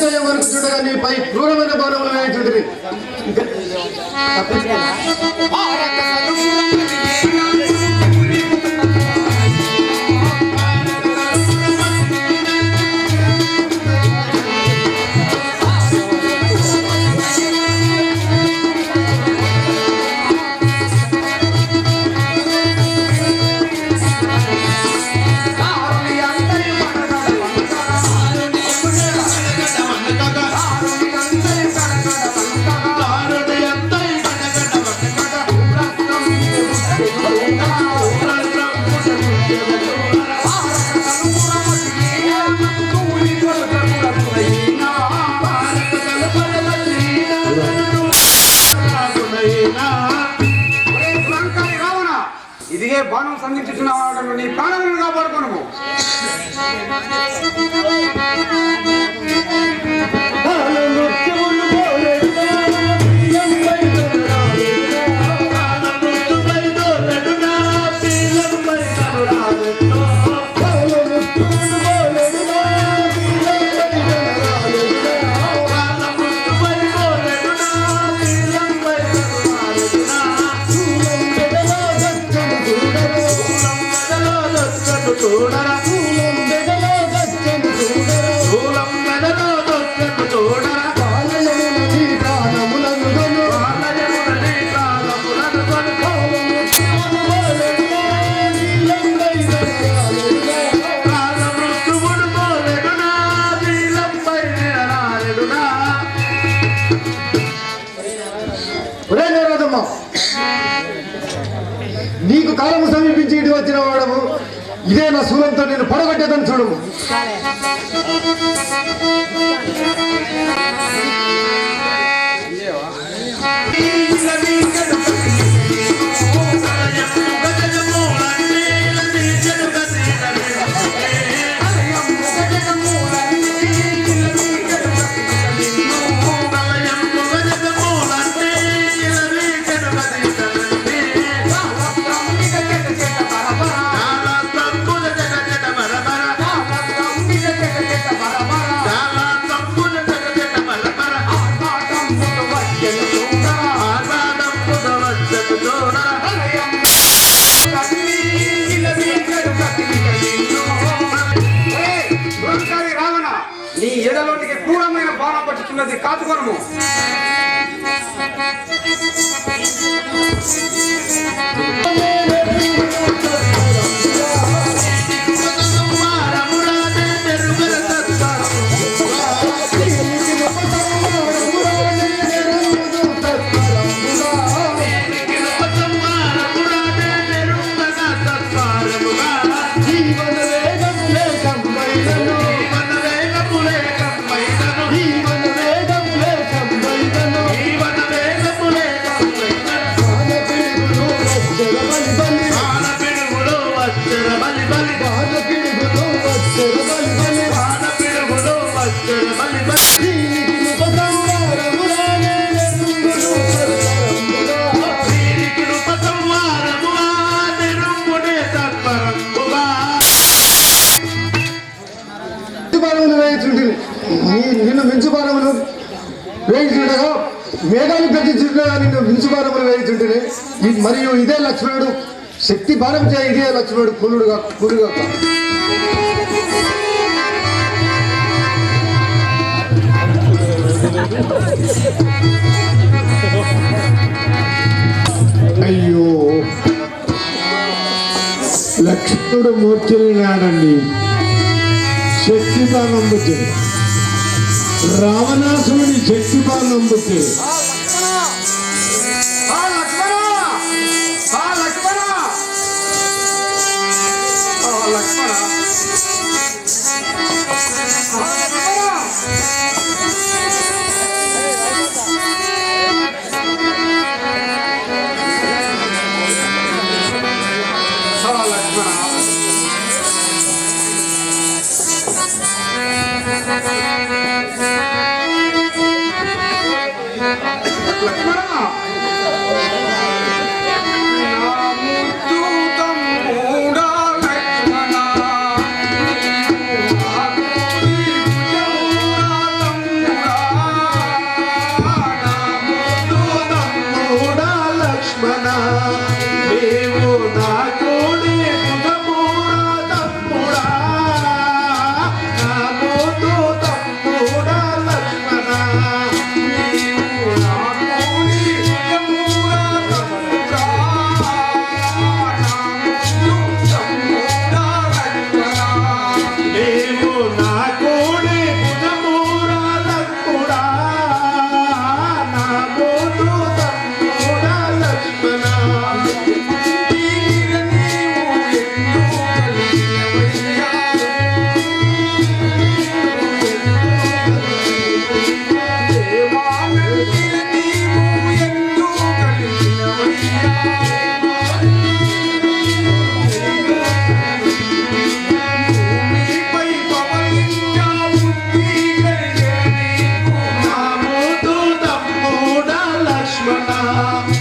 ప్రాణాంతయం వరకు చూడగా నీపై క్రూరమైన బాణములు వేయించుంటుంది. ఇదిగే బాణం సంధించుతున్నావు, నీ ప్రాణాలను కాపాడుకోను. నీకు కాలము సమీపించి ఇటు వచ్చిన వాడము, ఇదే నా శూలంతో నేను పడగొట్టేదని చూడము. నీ ఎడలోనికి క్రూరమైన బాణం పట్టుతున్నది, కాచుకొనము. నిన్ను మించుబారములు వేయించుండగా మేఘాలు గర్జించుండగా నిన్ను మించుబారములు వేయించుంటే, మరియు ఇదే లక్ష్మణుడు శక్తి బారం చే, ఇదే లక్ష్మణుడు కూలుడుగా. అయ్యో, లక్ష్మణుడు మూర్ఛిల్లినాడండి. శక్తి బాణం బుద్ధి, రావణాసురుడి శక్తి బాణం బుద్ధి.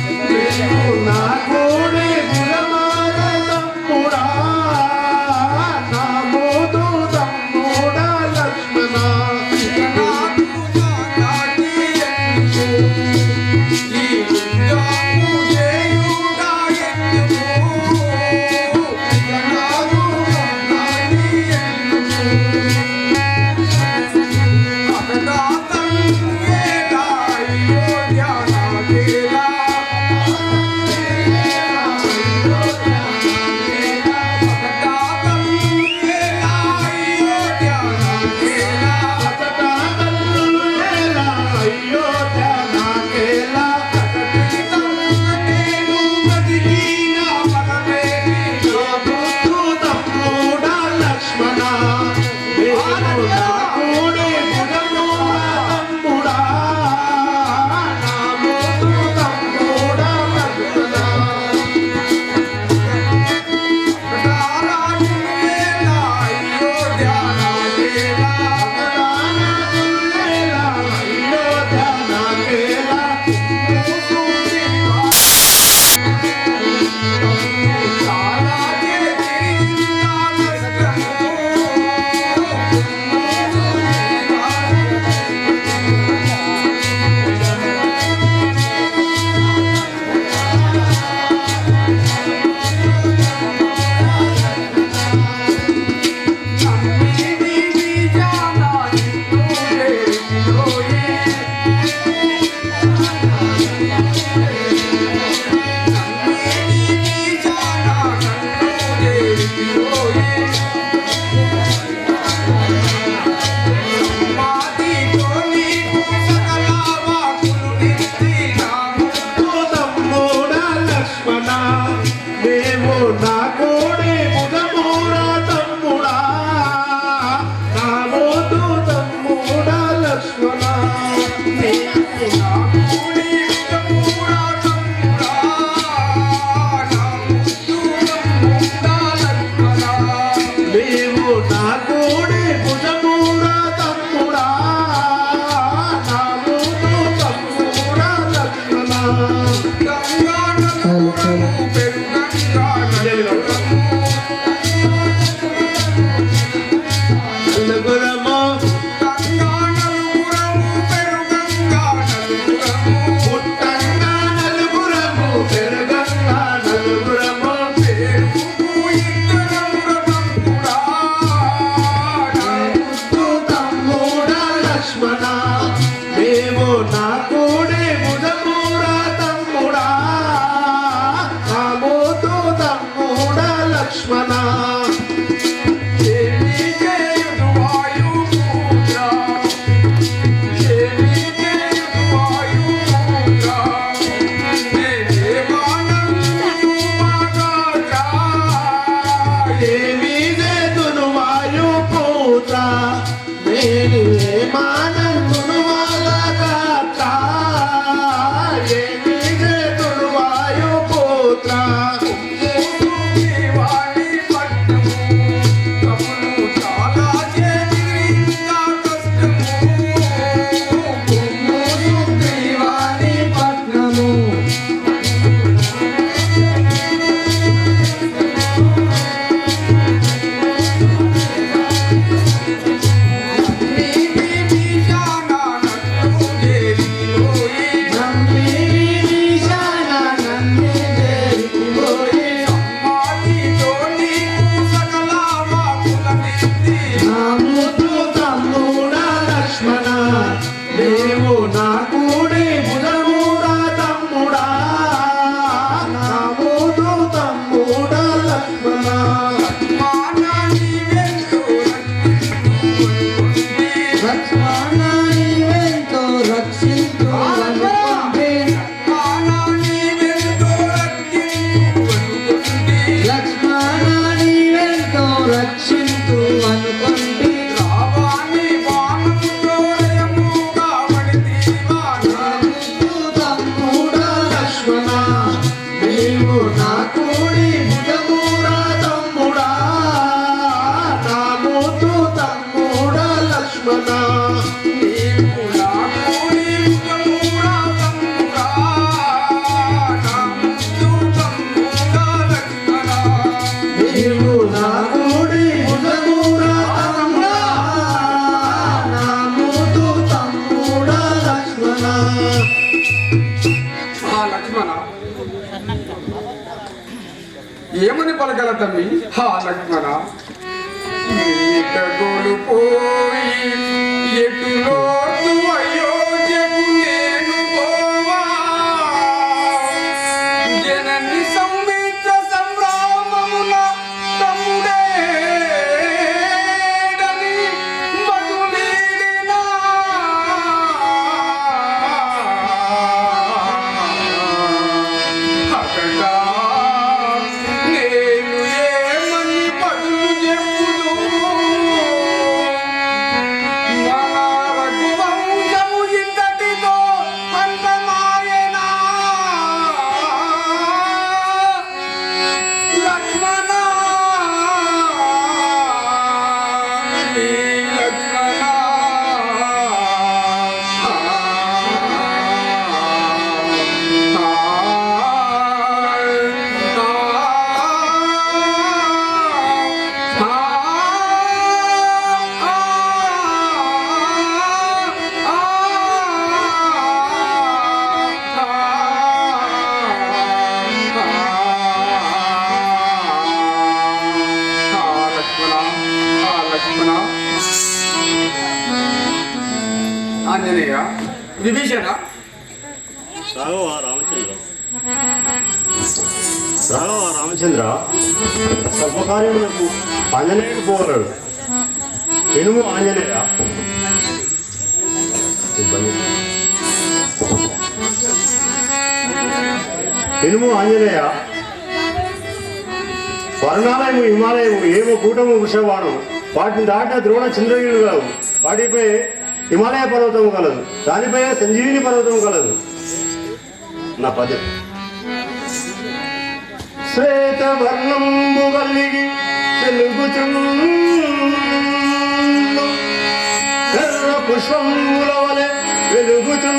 నీవు నా కోడి బుధమార తమ్ముడా నా మోదు తమ్ముడా లక్ష్మణ ఏమని పలకల తమ్మి హా లక్ష్మణ పోయి ఎటులో అయోధ్యకు నేను పోవా జనని సంమిత్ర సంభ్రమమున తమ్ముడేడని బదులీడినా అకటా నేను ఏమని బదులు చెప్పుదు మన రఘువంశము ఇంతటితో అంతమాయెనా లక్ష్మణ ఈ లక్ష్మణ ఆంజనేయ విభీషణ రాఘవ రామచంద్ర సర్వకార్యములకు ఆంజనేయుడు పోగలడు ఎనుము ఆంజనేయ ఎనుము ఆంజనేయ వర్ణాలయము హిమాలయము ఏమో కూటము వృషవాణం వాటిని దాటిన ద్రోణ చంద్రగిరి కలవు వాటిపై హిమాలయ పర్వతము కలదు దానిపై సంజీవిని పర్వతము కలదు నా పదం శ్వేత వర్ణంబు కలిగి తెలుగుచుండు ఎర్ర పుష్పముల వలె వెలుగుచుండు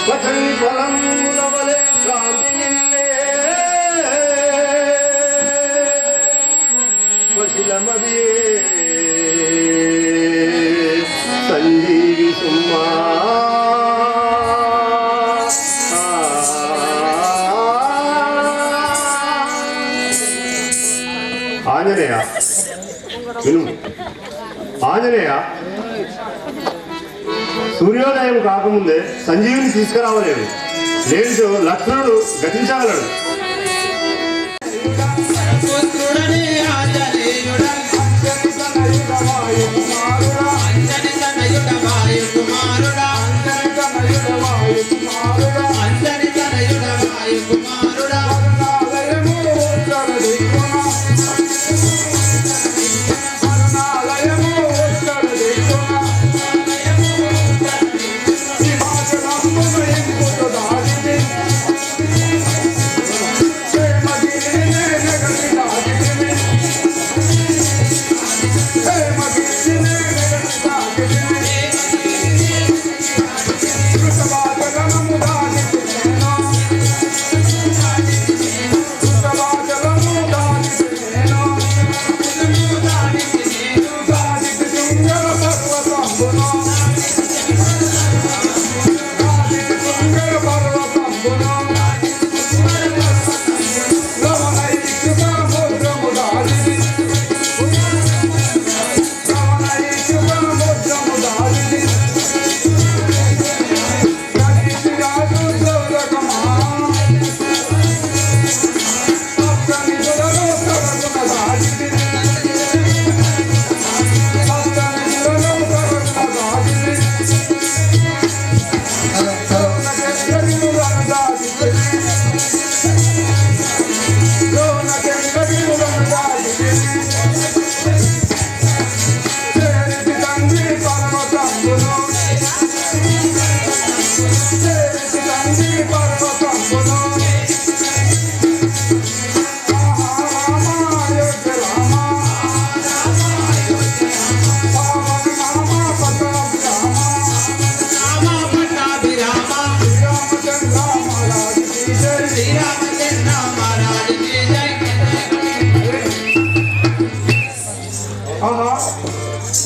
పచ్చని ఫలముల వలె కాంతి నిన్నే వశిలమదే సంజీవి సుమ్మా ఆంజనేయ విను ఆంజనేయ సూర్యోదయం కాకముందే సంజీవిని తీసుకురావలేదు లేనితో లక్ష్మణుడు గతించగలడు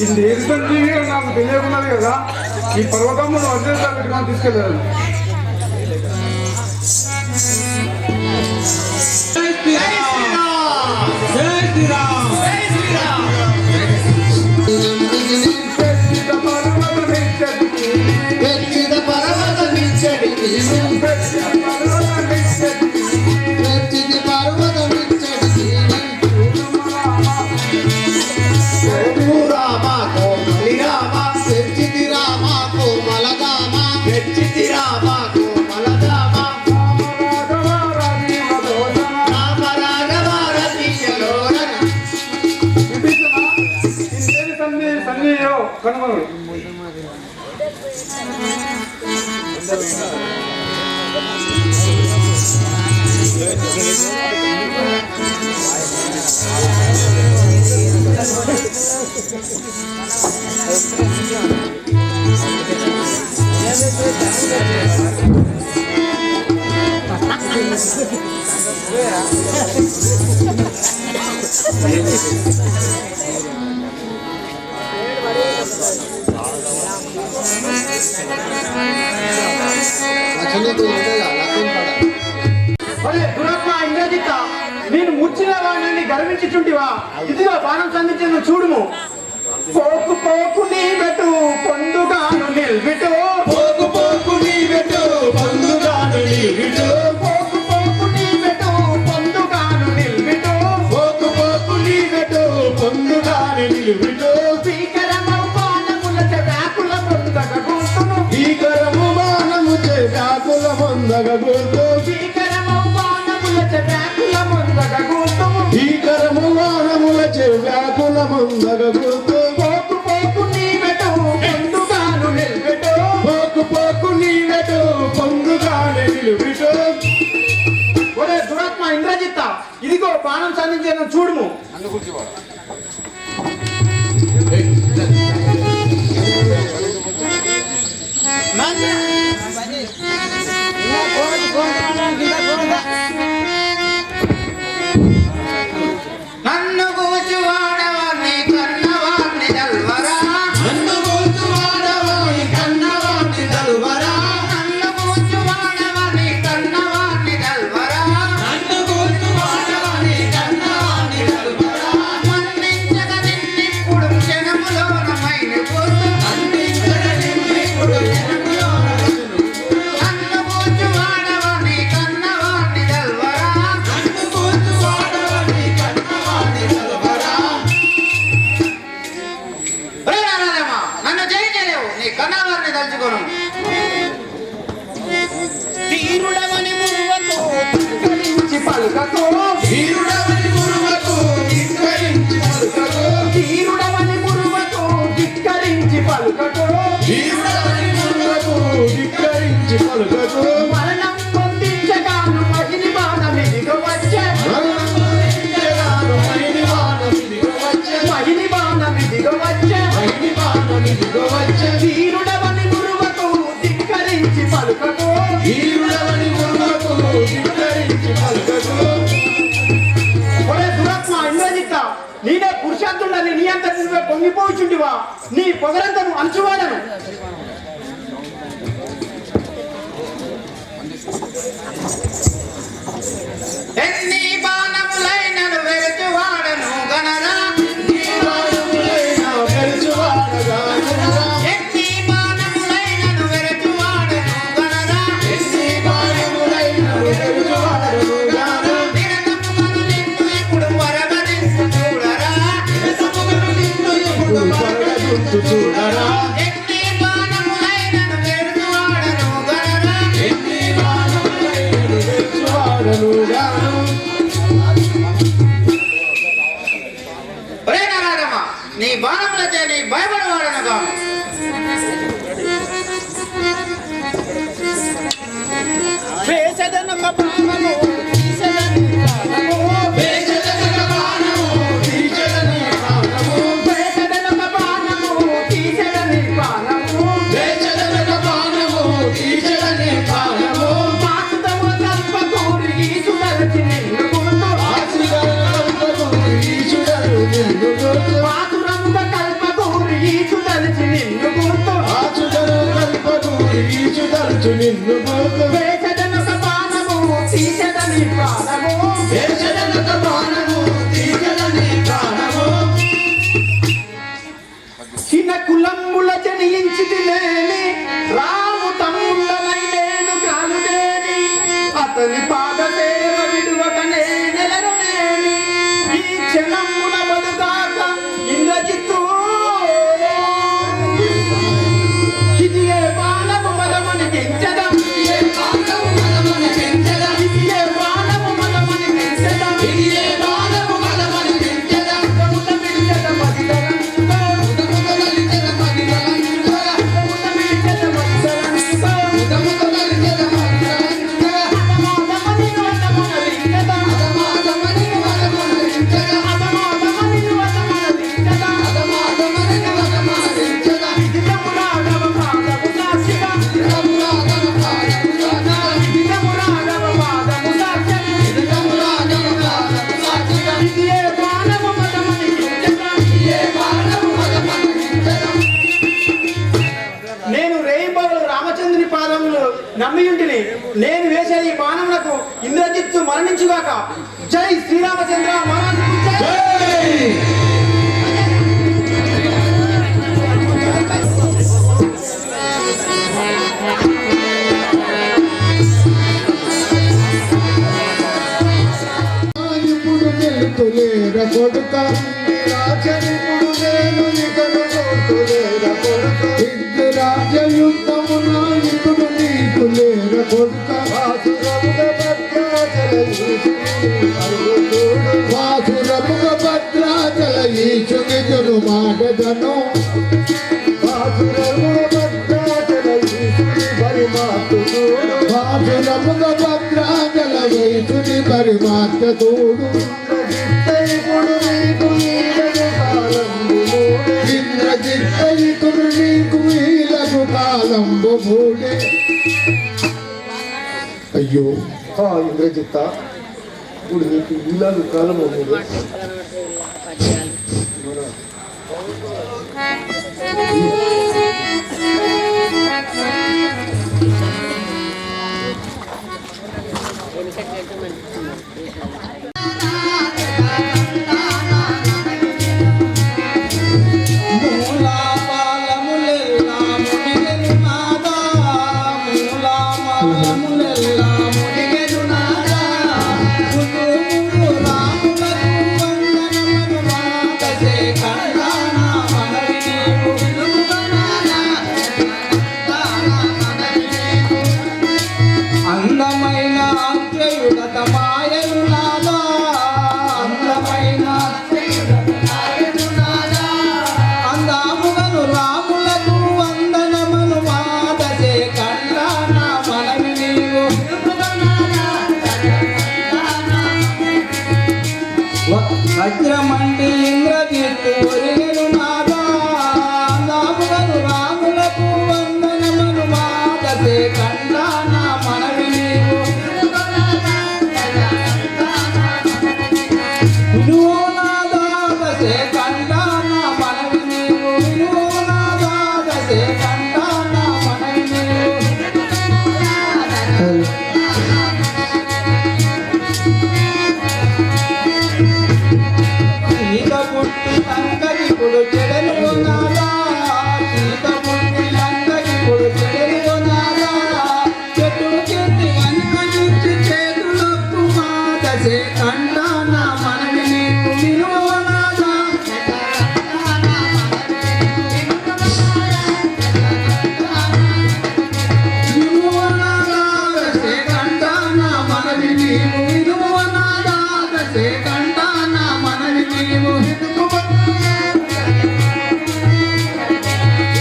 ఇది ఏది సంజీవి అని నాకు తెలియకున్నది కదా. ఈ పర్వతమును అధ్యక్ష పెట్టుకొని తీసుకెళ్ళారు. వెచ్చితి పర్వతమిచ్చటి రామ కోమలి రామ వెచ్చితి రామ కోమల రామ వెచ్చితి రామ కోమల రామ రామ రాఘవ రతిలోన సన్నిధిలో కనుగొను. దురత్మ ఇంద్రజిత్, నేను ముచ్చిన వాడిని గర్వించుచుంటివా? ఇదిగో బాణం సంధించను చూడుము. పోకు పోకు నీ బెటు పొందుగాను నిల్బిటు, పోకు పోకు నీ బెటు పొందుగాను నిల్బిటు, పోకు పోకు నీ బెటు పొందుగాను నిల్బిటు, పోకు పోకు నీ బెటు పొందుగాను నిల్బిటు, భీకరమౌ బాణములచే వ్యాకుల పొందగ గూర్తును, భీకరము బాణముచే వ్యాకుల పొందగ గూర్తు, భీకరమౌ బాణములచే వ్యాకుల పొందగ గూర్తుము, భీకరము బాణములచే వ్యాకుల పొందగ గూర్తు, పోకు పోకు నీ బెటు పొందుగాను నిల్బిటు. పోకు పోకు నీ బెటు పొందుగాను నిల్బిటు. ఒరే దురాత్మ ఇంద్రజిత్, ఇదిగో బాణం సంధించను చూడుము. నన్ను కూచువాడవాన్ని కన్నవాన్ని దల్వరా, నన్ను గోచువాడవాని కన్నవాని దల్వరా, నన్ను కూచువాడవాన్ని కన్నవాన్ని దల్వరా, నన్ను గోచువాడవాని కన్నవాని దల్వరా, మన్నించగ నిన్నిప్పుడు క్షణములోన మైలుపోతు, అందించగ నిన్నిప్పుడు జనములోన నన్ను కూచువాడవాన్ని కన్నవాన్ని దల్వరా. నన్ను గోచువాడవాని కన్నవాని దల్వరా. ఒరే నారాయణ, నన్ను జయించలేవు, నీ కన్నవారిని తలుచుకోను. వీరుడవని మురువతో ధిక్కరించి పలుకతో, వీరుడవని గురువకు ధిక్కరించి పలుకకు, వీరుడవని మురువతో ధిక్కరించి పలుకతో, వీరుడవని గురువకు ధిక్కరించి పలుకకు, మరణం పొందించగాను మహిని బాణమిదిగో వచ్చే, మరణం పొందించగాను మహిని బాణమిదిగో వచ్చె, మహిని బాణమిదిగో వచ్చే, మహిని బాణమిదిగో వచ్చె, వీరుడవని మురువతో ధిక్కరించి పలుకతో, వీరుడవని గురువకు ధిక్కరించి పలుకకు. ఒరే దురాత్మ ఇంద్రజిత్, నేనే పురుషార్థుడని నీ అంతటి నువ్వే పొంగిపోచుంటివా? నీ పొగరంతను అంచువాడను. ఎన్ని బాణములైనను వెరచువాడను గనరా, నీవాడములైన వెలుచువాడగానురా, ఎన్ని బాణములైనను వెరచువాడను గనరా, నీవాడములైన వెలుచువాడగాను, నిరతములను నిన్ను ఇప్పుడు వరవరించు చూడరా, నిరతములను నిన్ను ఎప్పుడు పరగదుంతు చూడరా, ఎన్ని బాణములైనను వెరచువాడను గనరా. ఎన్ని బాణములైన వెలుచువాడనుగాను. ఒరే నారాయణ, నీ బాణములచే నీ భయపడవాడను గాను. వేసదనొక బాణము తీసెదని ప్రాణము, వేషజనక బాణము తీర్చదని ప్రాణము, వేసదనొక బాణము తీసెదని ప్రాణము, వేషజనక బాణము తీర్చదని ప్రాణము, పాసుతము కల్పకూరి ఈసుదలచి నిన్ను గుర్తు, ఆశ్రితలకు ఈశుడను నిన్ను గుర్తు, పాసురముగ కల్పకూరి ఈసుదలచి నిన్ను గుర్తు, ఆచుడను కల్పకు ఈశుదలుచు నిన్ను గుర్తు, వేసదనొక బాణము ఉంటిని. నేను వేసే ఈ బాణములకు ఇంద్రజిత్తు మరణించుగాక. జై శ్రీరామచంద్ర మహారాజుకు జై. ఇప్పుడు తెలుతులేర కొడుక రాజనిపుడు నేను ఇకను తోతులేర కొడుక రాజయుద్ధము నాయకుడు నీకు లేర కొడుక వాసురముగ భద్రాచల ఈశుని జను మాటదను వాసురముగ భద్రాచల ఈశుని భద్రాచల వైశుని పరిమాత తోడు ఇంద్రజిత్తయికుడు నీకు వీలకు కాలంబు మూడే. అయ్యో ఇంద్రజిత్త, ఇప్పుడు నీకు వీలకు కాలం మూడే. అందమైన ఆశ్రయుడత మాయలు నాదా, అందమైన అందాముగను రాములకు వందనములు మాదసే కళ్ళాన మనవి నీవు వజ్రమంటి ఇంద్రజిత్తు ఒరిగెను నాదా, అందాముగను రాములకు వందనములు మాదసే కళ్ళాన మనవి నీవు వినువు నాదా దసే కండాన మనవి నీవు వినువు నాదా దసే కండాన మనవి నీవు సీత పుట్టి లంకకి పుడు చెడలు నాదా, సీత పుట్టి లంకకి పుడు చెడలు నాదా, చెట్టు చెట్టు వనకరించి చేతులకు మాదసే కండాన మనవి నీవు వినువు నాదా వినువు నాదా దసే కండాన మనవి నీవు వినువు నాదా దసే కండాన మనవి నీవు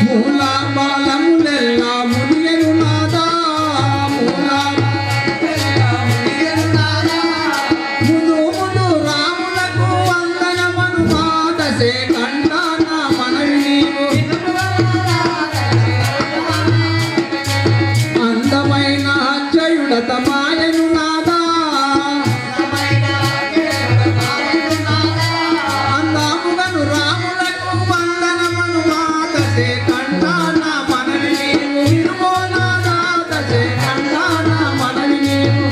మూలా బాలములెల్లా మునిగెను నాదా, మూలా మును మును రాములకు వందనమను మాదసే కండాన మనవి నీవు అందమైన అచ్చయుడత మాయను నాదా, అందాముగను రాములకు వందనమను మాదసే కండాన మనవి నీవు వినుమో నాదా దసే కండాన మనవి నీవు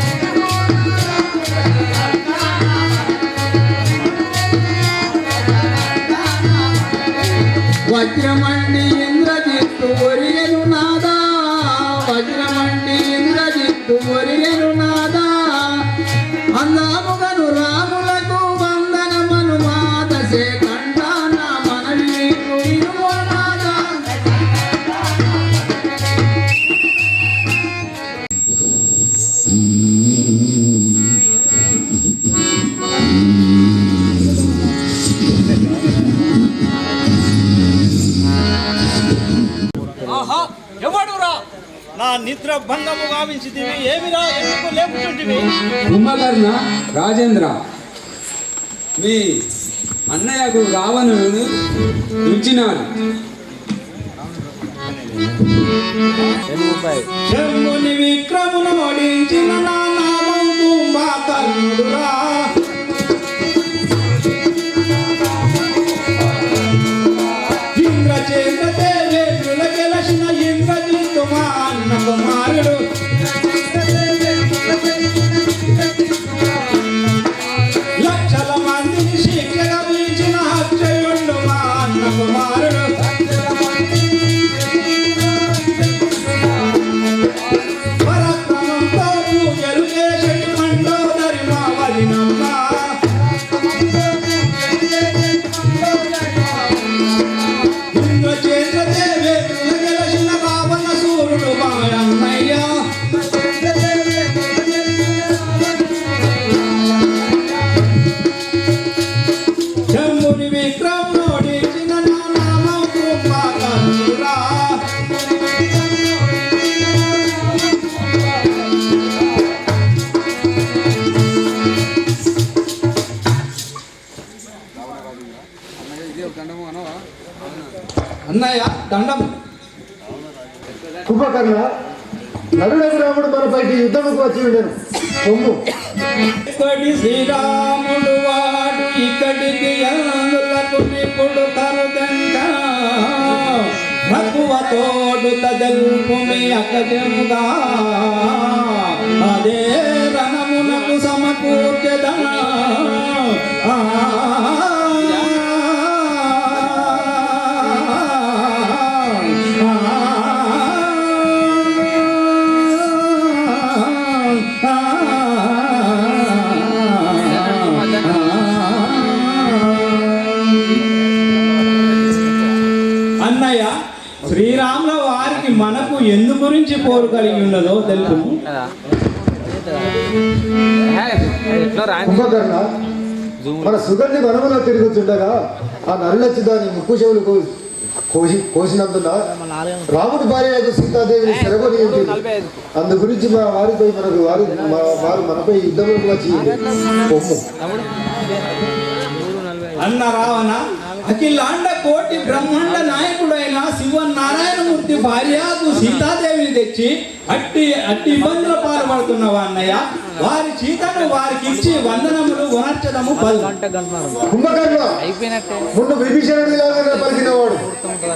వజ్రమండి ఇంద్రజిత్తు ఒరిగెను నాదా, వజ్రమండి ఇంద్రజిత్తు ఒరిగెను నాదా, అందాముగను రాములకు వందనమను మాదసే కండాన మనవి నీవు వినుమో నాదా ఆహా ఎవడురా నా నిద్ర భంగము గావించితివి ఏమిరా ఎందుకు లేపుతుంటివి కుంభకర్ణ రాజేంద్ర, మీ అన్నయ్యకు రావణుని పిలిచినారు. శంభుని విక్రమును ఓడించిన నా నామం కుంభకర్ణుడురా, ఇంద్రచేంద్ర తేజేంద్రుల గెలసిన ఇంద్రజిత్తు మా అన్న కుమారుడు అన్నయ్య దండం. కుంభకర్ణ, నరుడకు రాముడు మనపైకి యుద్ధముకు వచ్చి ఉండెను. పొమ్ము. ఇక్కడి శ్రీరాముడు వాడు ఇక్కడికి అందులకు నిపుడు తరుదంట మక్కువ తోడు తదల్పుమి అక్కజముగా అదే రణములకు సమకూర్చదా అన్నయ్య, శ్రీరాముల వారికి మనకు ఎందు గురించి పోరు కలిగి ఉన్నదో తెలుపు. కుంభకర్ణ, మన సుగంధి వనములో తిరుగుతుండగా ఆ నరులచ్చి దాని ముక్కు చెవులు కోసినందున రాముడి భార్య సీతాదేవిని చెరగొని ఉంటుంది. అందు గురించి మా వారిపై వారు మనపై యుద్ధములకు వచ్చి పొమ్ము. అన్న రావణ, అఖిలాండ కోటి బ్రహ్మాండ నాయకుడైన శివనారాయణమూర్తి భార్యకు సీతాదేవిని తెచ్చి అట్టి ఇబ్బందుల పాల్పడుతున్నావా అన్నయ్య? వారి సీతను వారికి ఇచ్చి వందనములు వనర్చదము కుంభకర్ణ, ముందు విభీషణుడి లాగా పలికినవాడు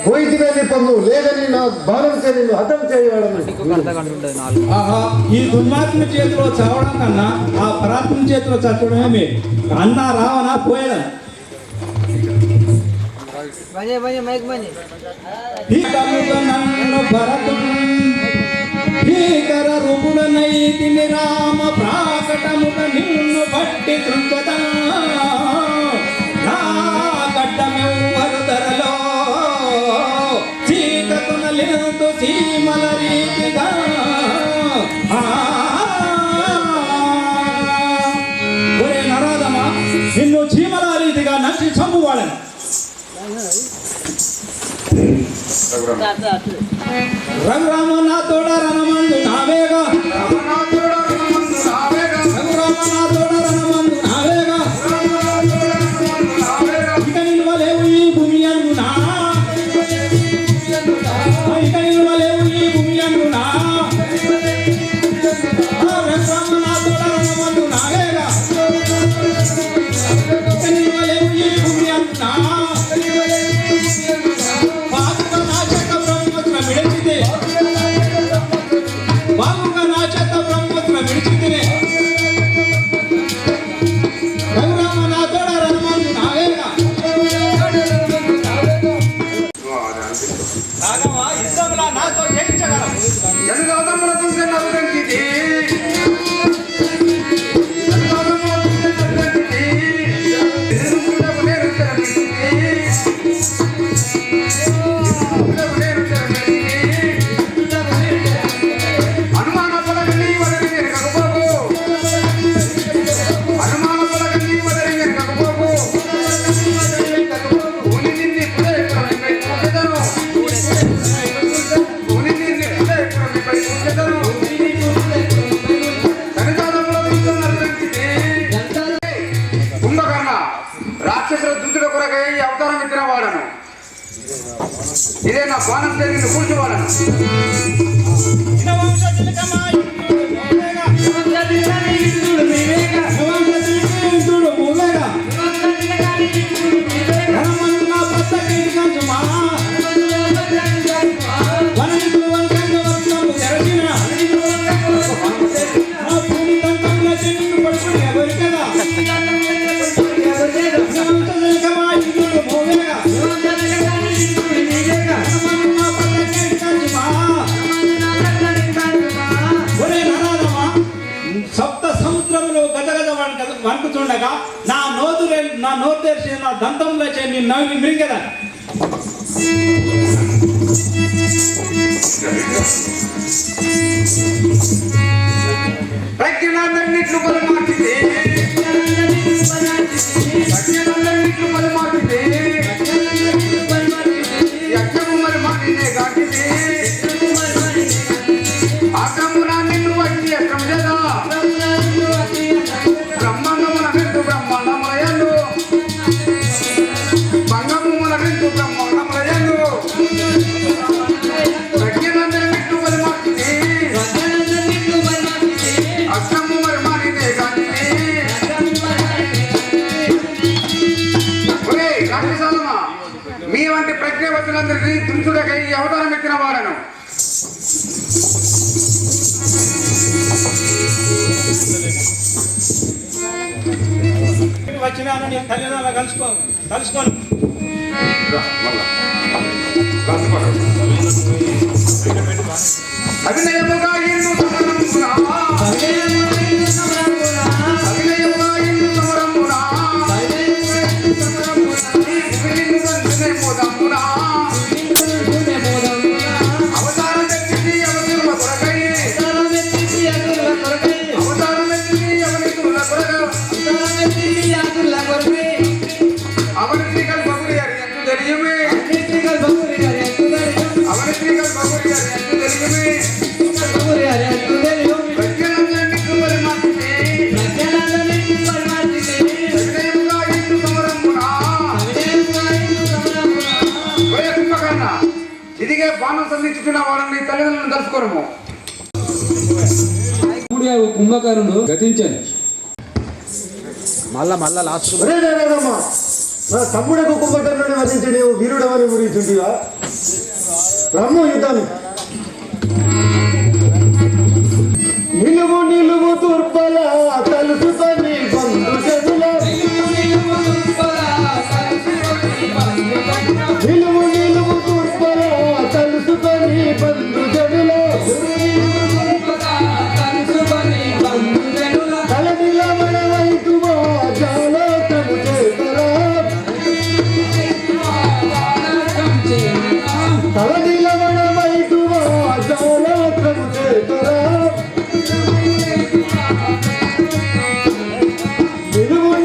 పోయితిని పొమ్ము, లేదని నా బాణం చేయను హతం చేయవాడని. ఆహా, ఈ దుర్మార్గుని చేతిలో చావడం కన్నా ఆ పరాత్ముని చేతిలో చచ్చడమే మేలు. అన్న రావణ పోయేదా నన్ను భరతుడు భీకర రూపుడనైతిని రామ ప్రాకటముగ నిన్ను బట్టి కృంచదా నా గడ్డమెవ్వరు ధరలో చీకకునలిందు సీమల రీతిగా ఒరే నరాధమా, నిన్ను చీమల రీతిగా నచ్చి చంపువాడని. రఘురామ నా తోడ రణమందు నావేగా, రఘురామ నా తోడ రణమందు నావేగా, ఇక నిల్వలేవు ఈ భూమి అందునా, ఇక నిల్వలేవు ఈ భూమి అందునా, రఘురామ నా తోడ రణమందు నావేగా, ఇక నిల్వలేవు ఈ భూమి అందునా. నాతో జయించగలం. రాక్షసుల దుంతుల కొరకై అవతారం ఎత్తిన వాడను. ఇదే నా బాణం నిన్ను కూర్చోవాలను. వణుకుతుండగా నా నోరు తెరిచి నా దంతంలో చేయి నేను నవ్వి మిరిగదా. ప్రజ్ఞానందరినిట్లు పలుమార్చితే యజ్ఞము మరి మాటినే కాటితే ఆక్రమున నిన్ను వచ్చి అక్రమ చేదా బ్రహ్మాండమున వింటూ బ్రహ్మాండములయందు భంగమున వింటూ బ్రహ్మాండములయందు దేవతలందరినీ తుంచుడకై అవతారం ఎత్తిన వాడను. వచ్చినాను నీ తల్లిదండ్రులు కలుసుకోను. అభినయముగా ఇల్లు సమరమునా, అభినయముగా ఇల్లు సమరమునా, ఇల్లు దంచునే మోదమునా, అవతారం ఎత్తింది అవతుల కొరకై, అవతారం ఎత్తింది అవతుల కొరకై, అవనిత్రికల్ బగురి అని ఎందు తెలియమే, అవనిత్రికల్ బగురి అని ఎందు తెలియమే, ప్రజ్ఞలందరినీ కుమరి మార్చితే, అభినయముగా ఇల్లు సమరమునా, ఒరే కుంభకర్ణ, ఇదిగే బాణం సంధించుతున్న వారిని తల్లిదండ్రులను తలుచుకోను. కుంభకర్ణుడు గతించాను. ఒరే నారాయణమ్మ, నా తమ్ముడకు కుంభకర్ణుని వధించి నీవు వీరుడవని మురిచుంటివా? రమ్ము యుద్ధం. నిలువు తూర్పల తలుసుకొని బంధు చెదుల, నిలువు తూర్పల తలుసుకొని బంధు చెదుల, తల నిలబడ వైతువా జాలోకము చేతరా, తల నిలబడ వైతువా జాలోకము చేతరా,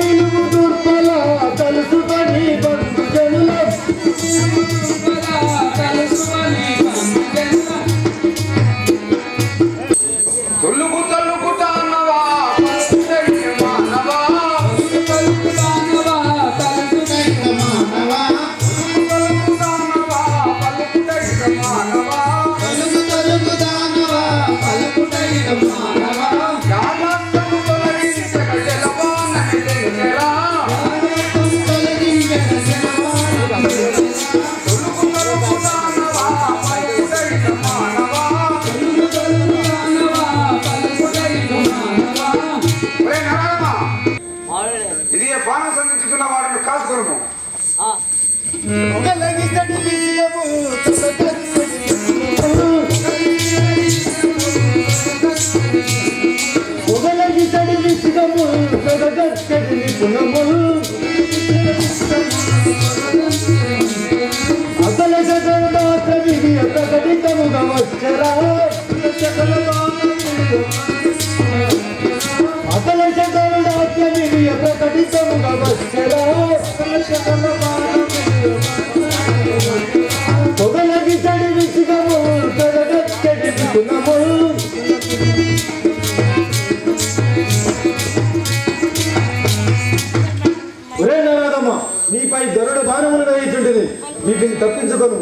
నిలువు తూర్పల తలుసుకొని బంధు జనుల, తొల్లుకు అన్నవా మానవా, యావత్తము తొలగించక జలవానని తెలిసెరా, తొల్లుకు అన్నవా పలుకుటైన మానవా. ఒరే నారాయణ, ఇది బాణం సంధించుతున్న వారిని కాసుకొనుము. ఒకలగిస్తడి విసిగము ఒకలగిస్తడి విసిగము సొదగచ్చడి నిపుణము, అసల జగన్నాథ విధి ప్రకటితముగా వచ్చరా, అసల జగన్నాథ విధి ప్రకటితముగా వచ్చరా, పొగలగి చడి విసుగము తొలగచ్చడి నిపుణము, ఒరే నారాదమ్మ, నీపై దొరడు బాణములు వేయించుంటుంది, వీటిని తప్పించుకొను.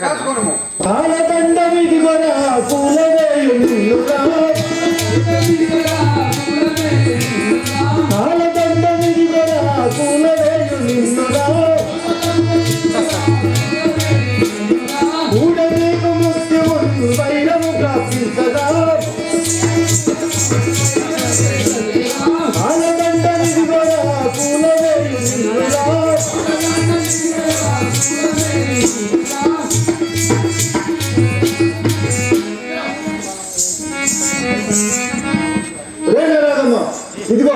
కాసుకొనుము. కాలదండ విధిగొరా పూలవేయు నిన్నురా, కాలదండ విధిగొరా పూలవేయు నిన్నురా, కూడనీకు ముఖ్యము వైరము ప్రాప్తించదా, కాలదండ విధిగొరా పూలవేయు నిన్నురా, ఇదిగో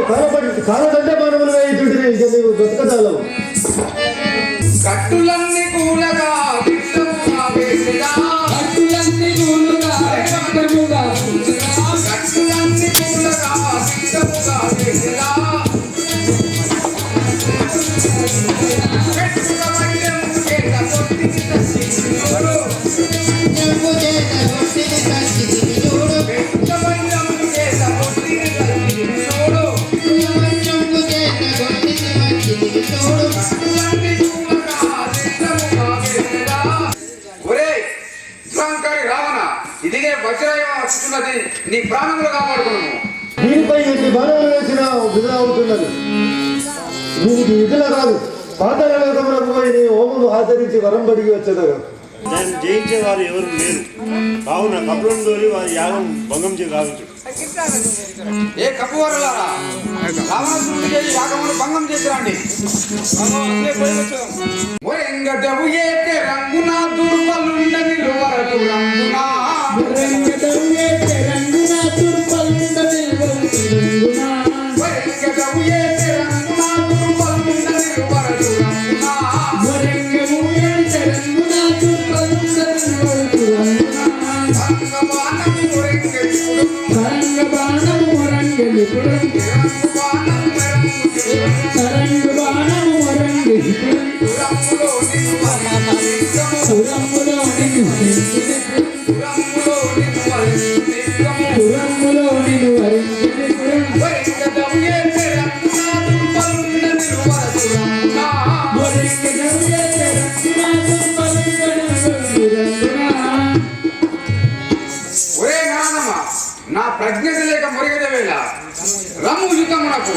కాలదండ బాణములు వేయుచుంటిని, ఇక నీవు బ్రతకదాలవు. కట్టులన్నీ కూలగా దిట్టముగా వేసిరా, కట్టులన్నీ కూలగా దిట్టముగా వేసిరా, పెట్టుల వైరము చేత కొట్టిన బాణాలు వేసిన వృధా అవుతున్నది. నీకు ఇదిలా కాదు, పాతాళ లోకములకు పోయి నీ హోమము ఆచరించి వరం బడికి వచ్చేదగా. దాన్ని జయించే వారు ఎవరు లేరు. కావున కపులను తోలి వారి యాగం భంగం కావచ్చు. ఏ కప్పువారులారా, రావణాసురుడి చేసి యాగమును భంగం చేసిరండి. మొరెంగదవు ఏతే రంగున దుర్బలుండ నిలువరటు రంగున. మొరెంగదవు ఏతే రంగున దుర్బలుండ నిలువరటు రంగున. మొరెంగదవు ఏతే రంగున దుర్బలుండ నిలువరటు రంగున. మొరెంగదవు ఏతే రంగున దుర్బలుండ నిలువరటు రంగున. రంగబాణము మొరెంగెప్పుడు రంగబాణము మొరెంగెప్పుడు రంగబాణము మొరెంగెప్పుడు పురములో నిన్ను ఒరే నానమ్మ, నా ప్రజ్ఞత లేక మురిగద వేళ రమ్ము యుద్ధమునకు.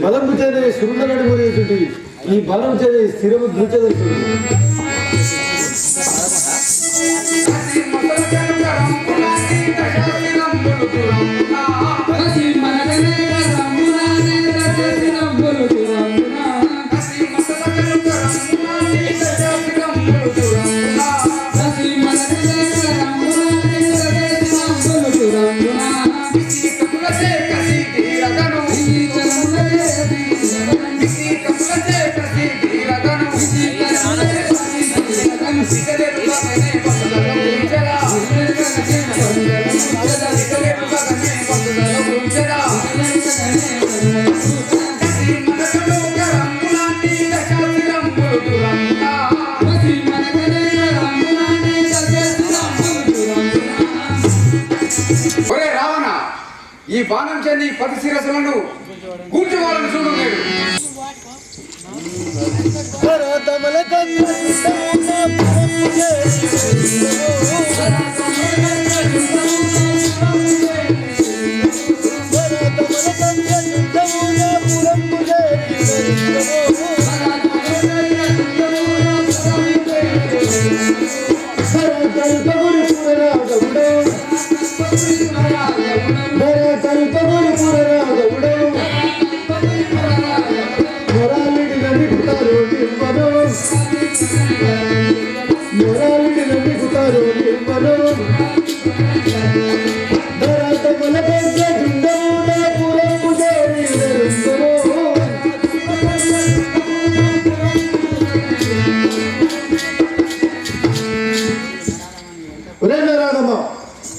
బలం చేత సురుండనడి మురేటువంటి ఈ బలం చేత స్థిరము దృచదలుచుంది. ఒరే రావణ, ఈ బాణం చెంది 10 శిరస్సులను కూర్చు వాళ్ళని చూడు. నేడు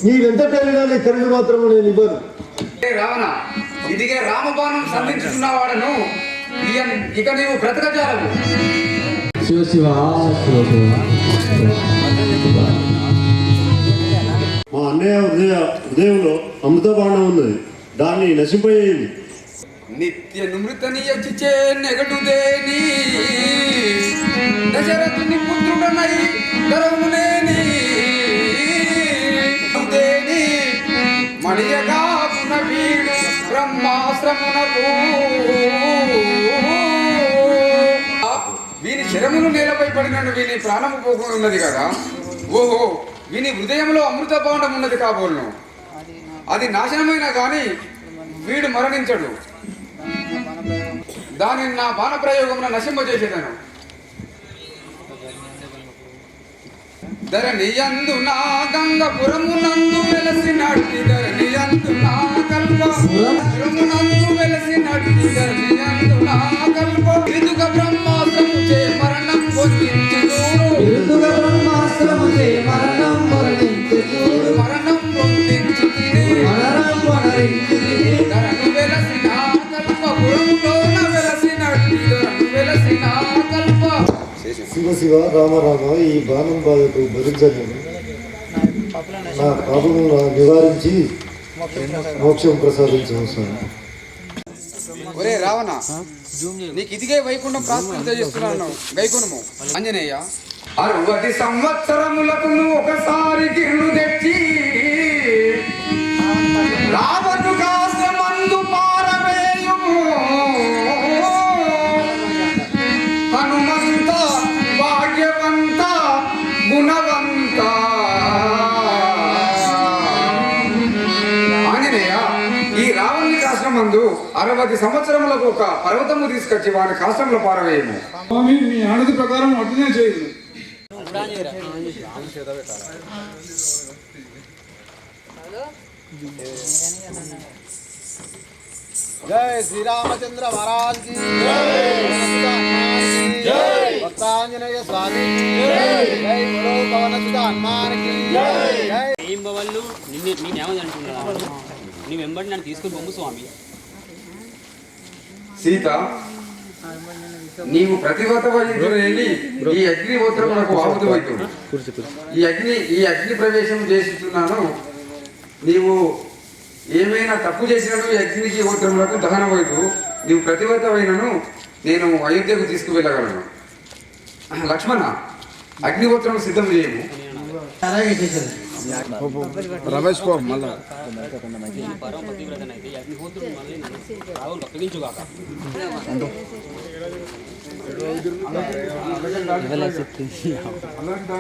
నీవెంత పెరిగినా నీ కరెంటు మాత్రం నేను ఇవ్వను. రావణ, ఇదిగే రామబాణం సంధించుకున్నవాడను, ఇక నీవు బ్రతకజాలవు. శివ శివ శివ శివ. మా అన్నయ్య హృదయంలో అమృత బాణం ఉన్నది, దాన్ని నశింపజేయండి. నిత్య నృతనియచిచే నెగడుదేని దశరథుని పుత్రుడనై గర్వములేని మడియగా వీడు బ్రహ్మాశ్రమునకు వీని శరమును నేలపై పడినట్టు వీని ప్రాణము పోకుండా ఉన్నది కదా. ఓహో, వీని హృదయంలో అమృత బాండం ఉన్నది కాబోలును. అది నాశనమైనా కానీ వీడు మరణించడు. దానిని నా బాణ ప్రయోగమున నశింపజేసేదను. ధరణియందు నా గంగపురమునందు వెలసినట్టి ధరణియందు నా కల్పమునందు వెలసినట్టి ధరణియందు నా కల్ప ఇదుగ బ్రహ్మాస్త్రము చే మరణం పొందించు మరణం పొందించు ధరణి వెలసిన కల్పపురములోన వెలసినట్టి ధరణి వెలసిన కల్ప శివ శివ రామ రామ, ఈ బాణం బాధకు భరించలేను. నా పాపము నివారించి మోక్షం ప్రసాదించవస్తాను. ఒరే రావణ, నీకు ఇదిగే వైకుంఠం ప్రాప్తి చేస్తున్నాను. గైకునము ఆంజనేయ 60 సంవత్సరములకు ఒకసారి గిర్లు తెచ్చి రావణు కాశ్రమందు పారవేయుము హనుమంత భాగ్యవంత గుణవంత. ఆంజనేయ, ఈ రావణుని కాశ్రమందు 60 సంవత్సరములకు ఒక పర్వతము తీసుకొచ్చి వారి కాశ్రమంలో పారవేయము. స్వామి, మీ ఆనతి ప్రకారం అటునే చేయదు. జై శ్రీరామచంద్ర మహారాజ్ కి జై, భక్తాంజనేయ స్వామి జై, గురు పవనసుత హనుమాన్ కి జై. ఏం బవళ్ళు నేనేమని అంటున్నాను, నీ వెంబడి నన్ను తీసుకుని బొమ్ము స్వామి. సీత, నీవు ప్రతిభత వహించునేని ఈ అగ్నిహోత్రమునకు ఆపుతూ అవుతుంది. ఈ అగ్ని ప్రవేశం చేస్తున్నాను. నీవు ఏమైనా తప్పు చేసినట్టు ఈ అగ్నికి హోత్రములకు దహనమైతూ నీవు ప్రతిభతమైనను నేను అయోధ్యకు తీసుకువెళ్ళగలను. లక్ష్మణ, అగ్నిహోత్రం సిద్ధం చేయము. రమేష్ బాబు మళ్ళా పరమ పతివ్రతనైతే ఈ అగ్నిహోత్రుడు మళ్ళీ నన్ను రావును అప్పగించుగాక. అందరికీ